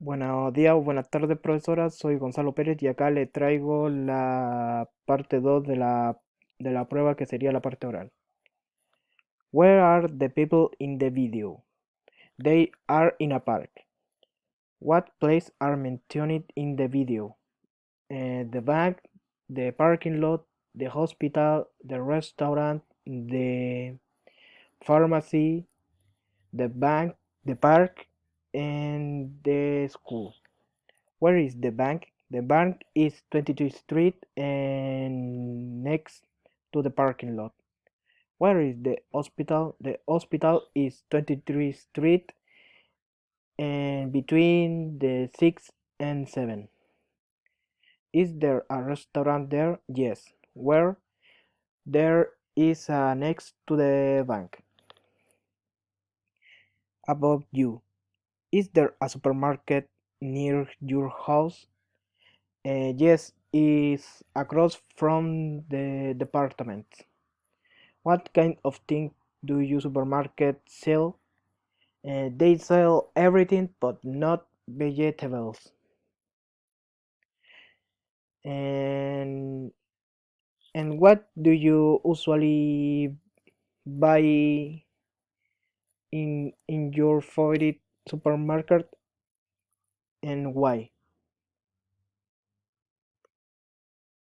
Buenos días o buenas tardes, profesora. Soy Gonzalo Pérez y acá le traigo la parte 2 de la prueba que sería la parte oral. Where are the people in the video? They are in a park. What places are mentioned in the video? The bank, the parking lot, the hospital, the restaurant, the pharmacy, the bank, the park, and the school. Where is the bank? The bank is 22nd Street and next to the parking lot. Where is the hospital? The hospital is 23rd Street and between the 6 and 7. Is there a restaurant there? Yes. Where? There is next to the bank. About you. Is there a supermarket near your house? Yes, is across from the department. What kind of thing do your supermarket sell? They sell everything but not vegetables. And and what do you usually buy in your favorite supermarket and why?